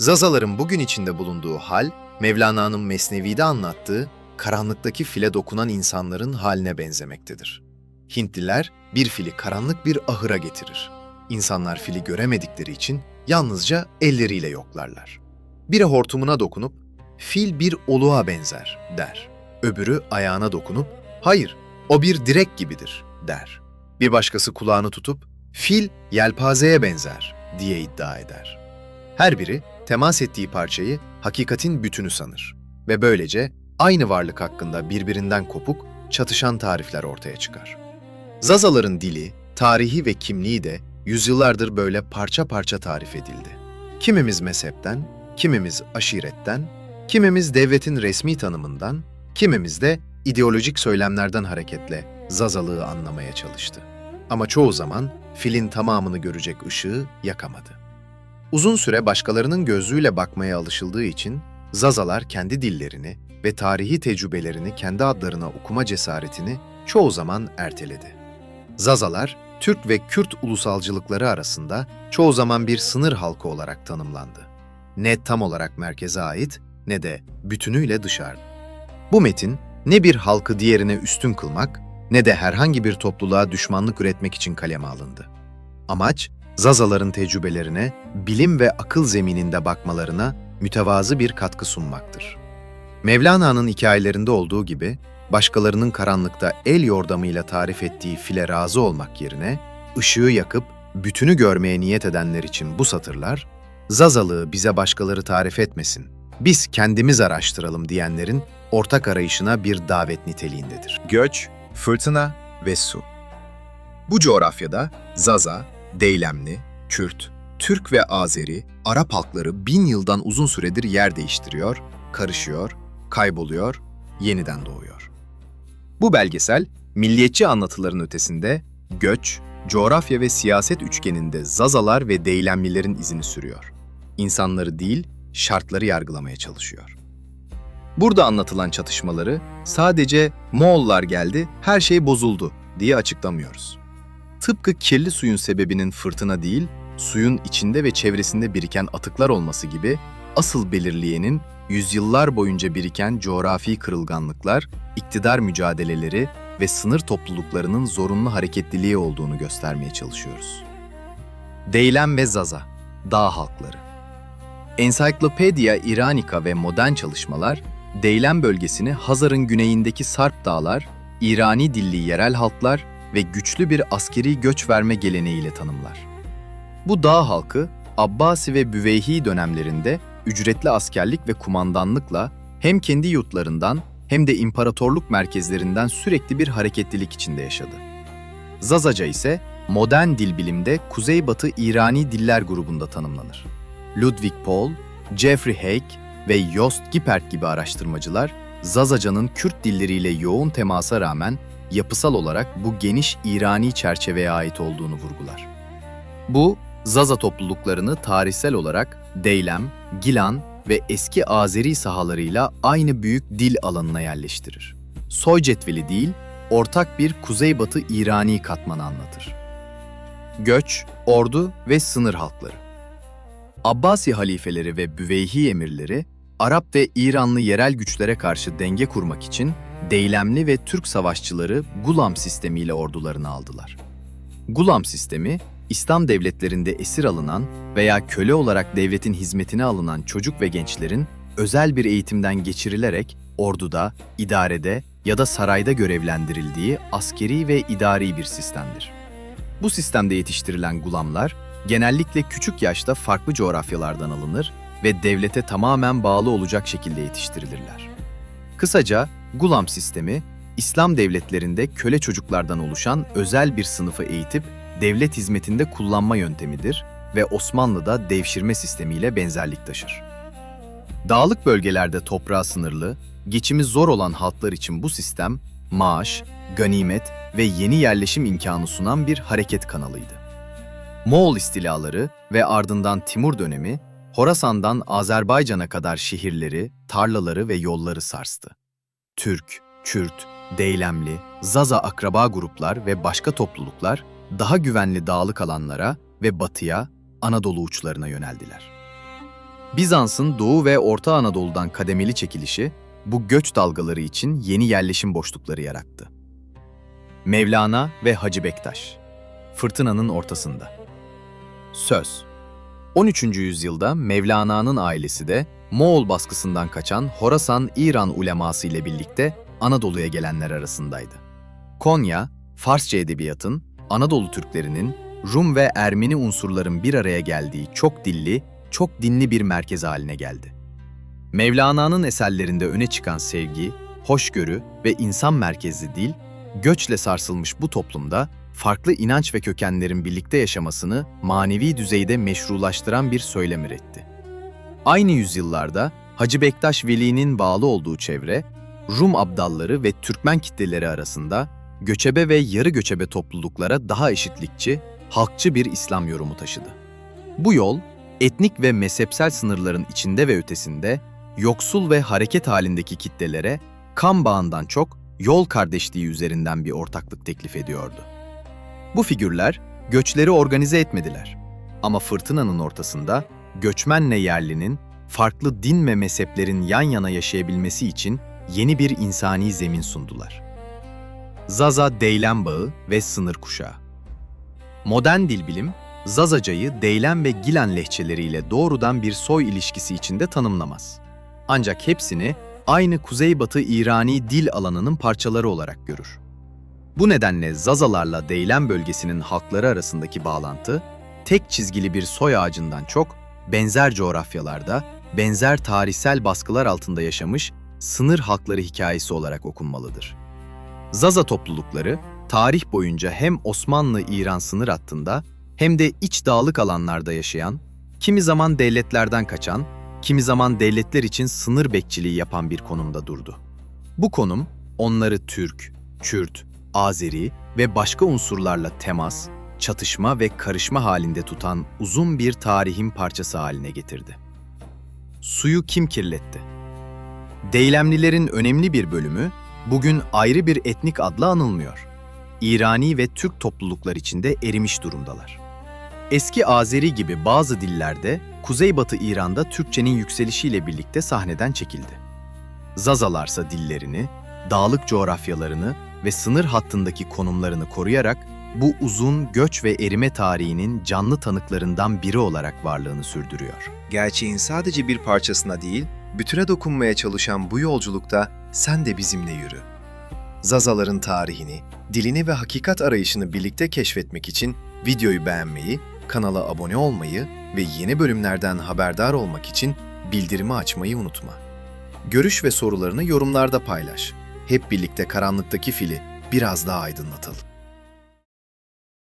Zazaların bugün içinde bulunduğu hal, Mevlana'nın Mesnevi'de anlattığı karanlıktaki file dokunan insanların haline benzemektedir. Hintliler bir fili karanlık bir ahıra getirir. İnsanlar fili göremedikleri için yalnızca elleriyle yoklarlar. Biri hortumuna dokunup, "Fil bir oluğa benzer," der. Öbürü ayağına dokunup, "Hayır, o bir direk gibidir," der. Bir başkası kulağını tutup, "Fil yelpazeye benzer," diye iddia eder. Her biri temas ettiği parçayı hakikatin bütünü sanır ve böylece aynı varlık hakkında birbirinden kopuk, çatışan tarifler ortaya çıkar. Zazaların dili, tarihi ve kimliği de yüzyıllardır böyle parça parça tarif edildi. Kimimiz mezhepten, kimimiz aşiretten, kimimiz devletin resmi tanımından, kimimiz de ideolojik söylemlerden hareketle Zazalığı anlamaya çalıştı. Ama çoğu zaman filin tamamını görecek ışığı yakamadı. Uzun süre başkalarının gözlüğüyle bakmaya alışıldığı için Zazalar kendi dillerini ve tarihi tecrübelerini kendi adlarına okuma cesaretini çoğu zaman erteledi. Zazalar, Türk ve Kürt ulusalcılıkları arasında çoğu zaman bir sınır halkı olarak tanımlandı. Ne tam olarak merkeze ait ne de bütünüyle dışarıda. Bu metin ne bir halkı diğerine üstün kılmak ne de herhangi bir topluluğa düşmanlık üretmek için kaleme alındı. Amaç, Zazaların tecrübelerine, bilim ve akıl zemininde bakmalarına mütevazı bir katkı sunmaktır. Mevlana'nın hikayelerinde olduğu gibi, başkalarının karanlıkta el yordamıyla tarif ettiği file razı olmak yerine, ışığı yakıp bütünü görmeye niyet edenler için bu satırlar, Zazalığı bize başkaları tarif etmesin, biz kendimiz araştıralım diyenlerin ortak arayışına bir davet niteliğindedir. Göç, fırtına ve su. Bu coğrafyada Zaza, Deylemli, Kürt, Türk ve Azeri, Arap halkları 1000 yıldan uzun süredir yer değiştiriyor, karışıyor, kayboluyor, yeniden doğuyor. Bu belgesel, milliyetçi anlatıların ötesinde göç, coğrafya ve siyaset üçgeninde Zazalar ve Deylemlilerin izini sürüyor. İnsanları değil, şartları yargılamaya çalışıyor. Burada anlatılan çatışmaları sadece "Moğollar geldi, her şey bozuldu" diye açıklamıyoruz. Tıpkı kirli suyun sebebinin fırtına değil, suyun içinde ve çevresinde biriken atıklar olması gibi asıl belirleyenin yüzyıllar boyunca biriken coğrafi kırılganlıklar, iktidar mücadeleleri ve sınır topluluklarının zorunlu hareketliliği olduğunu göstermeye çalışıyoruz. Deylem ve Zaza, dağ halkları. Encyclopedia Iranica ve modern çalışmalar, Deylem bölgesini Hazar'ın güneyindeki Sarp dağlar, İrani dilli yerel halklar ve güçlü bir askeri göç verme geleneğiyle tanımlar. Bu dağ halkı, Abbasi ve Büveyhi dönemlerinde ücretli askerlik ve kumandanlıkla hem kendi yurtlarından hem de imparatorluk merkezlerinden sürekli bir hareketlilik içinde yaşadı. Zazaca ise modern dil bilimde Kuzeybatı İrani diller grubunda tanımlanır. Ludwig Paul, Jeffrey Haig ve Jost Gippert gibi araştırmacılar, Zazaca'nın Kürt dilleriyle yoğun temasa rağmen yapısal olarak bu geniş İrani çerçeveye ait olduğunu vurgular. Bu, Zaza topluluklarını tarihsel olarak Deylem, Gilan ve eski Azeri sahalarıyla aynı büyük dil alanına yerleştirir. Soy cetveli değil, ortak bir Kuzeybatı İrani katmanı anlatır. Göç, ordu ve sınır halkları. Abbasi halifeleri ve Büveyhi emirleri, Arap ve İranlı yerel güçlere karşı denge kurmak için Deylemli ve Türk savaşçıları Gulam sistemiyle ordularını aldılar. Gulam sistemi, İslam devletlerinde esir alınan veya köle olarak devletin hizmetine alınan çocuk ve gençlerin özel bir eğitimden geçirilerek orduda, idarede ya da sarayda görevlendirildiği askeri ve idari bir sistemdir. Bu sistemde yetiştirilen gulamlar, genellikle küçük yaşta farklı coğrafyalardan alınır ve devlete tamamen bağlı olacak şekilde yetiştirilirler. Kısaca, Gulam sistemi, İslam devletlerinde köle çocuklardan oluşan özel bir sınıfı eğitip devlet hizmetinde kullanma yöntemidir ve Osmanlı'da devşirme sistemiyle benzerlik taşır. Dağlık bölgelerde toprağı sınırlı, geçimi zor olan halklar için bu sistem, maaş, ganimet ve yeni yerleşim imkanı sunan bir hareket kanalıydı. Moğol istilaları ve ardından Timur dönemi, Horasan'dan Azerbaycan'a kadar şehirleri, tarlaları ve yolları sarstı. Türk, Kürt, Deylemli, Zaza akraba gruplar ve başka topluluklar daha güvenli dağlık alanlara ve batıya, Anadolu uçlarına yöneldiler. Bizans'ın Doğu ve Orta Anadolu'dan kademeli çekilişi, bu göç dalgaları için yeni yerleşim boşlukları yarattı. Mevlana ve Hacı Bektaş, fırtınanın ortasında. Söz. 13. yüzyılda Mevlana'nın ailesi de Moğol baskısından kaçan Horasan-İran uleması ile birlikte Anadolu'ya gelenler arasındaydı. Konya, Farsça edebiyatın, Anadolu Türklerinin, Rum ve Ermeni unsurların bir araya geldiği çok dilli, çok dinli bir merkez haline geldi. Mevlana'nın eserlerinde öne çıkan sevgi, hoşgörü ve insan merkezli dil, göçle sarsılmış bu toplumda farklı inanç ve kökenlerin birlikte yaşamasını manevi düzeyde meşrulaştıran bir söylem üretti. Aynı yüzyıllarda Hacı Bektaş Veli'nin bağlı olduğu çevre, Rum abdalları ve Türkmen kitleleri arasında göçebe ve yarı göçebe topluluklara daha eşitlikçi, halkçı bir İslam yorumu taşıdı. Bu yol, etnik ve mezhepsel sınırların içinde ve ötesinde, yoksul ve hareket halindeki kitlelere kan bağından çok yol kardeşliği üzerinden bir ortaklık teklif ediyordu. Bu figürler göçleri organize etmediler. Ama fırtınanın ortasında göçmenle yerlinin farklı din ve mezheplerin yan yana yaşayabilmesi için yeni bir insani zemin sundular. Zaza-Deylem bağı ve sınır kuşağı. Modern dil bilim, Zazacayı Deylem ve Gilan lehçeleriyle doğrudan bir soy ilişkisi içinde tanımlamaz. Ancak hepsini aynı Kuzeybatı İrani dil alanının parçaları olarak görür. Bu nedenle Zazalarla Deylem bölgesinin halkları arasındaki bağlantı, tek çizgili bir soy ağacından çok, benzer coğrafyalarda, benzer tarihsel baskılar altında yaşamış sınır halkları hikayesi olarak okunmalıdır. Zaza toplulukları, tarih boyunca hem Osmanlı-İran sınır hattında hem de iç dağlık alanlarda yaşayan, kimi zaman devletlerden kaçan, kimi zaman devletler için sınır bekçiliği yapan bir konumda durdu. Bu konum, onları Türk, Kürt, Azeri ve başka unsurlarla temas, çatışma ve karışma halinde tutan uzun bir tarihin parçası haline getirdi. Suyu kim kirletti? Deylemlilerin önemli bir bölümü, bugün ayrı bir etnik adla anılmıyor. İrani ve Türk topluluklar içinde erimiş durumdalar. Eski Azeri gibi bazı dillerde, Kuzeybatı İran'da Türkçenin yükselişiyle birlikte sahneden çekildi. Zazalarsa dillerini, dağlık coğrafyalarını ve sınır hattındaki konumlarını koruyarak bu uzun göç ve erime tarihinin canlı tanıklarından biri olarak varlığını sürdürüyor. Gerçeğin sadece bir parçasına değil, bütüne dokunmaya çalışan bu yolculukta sen de bizimle yürü. Zazaların tarihini, dilini ve hakikat arayışını birlikte keşfetmek için videoyu beğenmeyi, kanala abone olmayı ve yeni bölümlerden haberdar olmak için bildirimi açmayı unutma. Görüş ve sorularını yorumlarda paylaş. Hep birlikte karanlıktaki fili biraz daha aydınlatalım.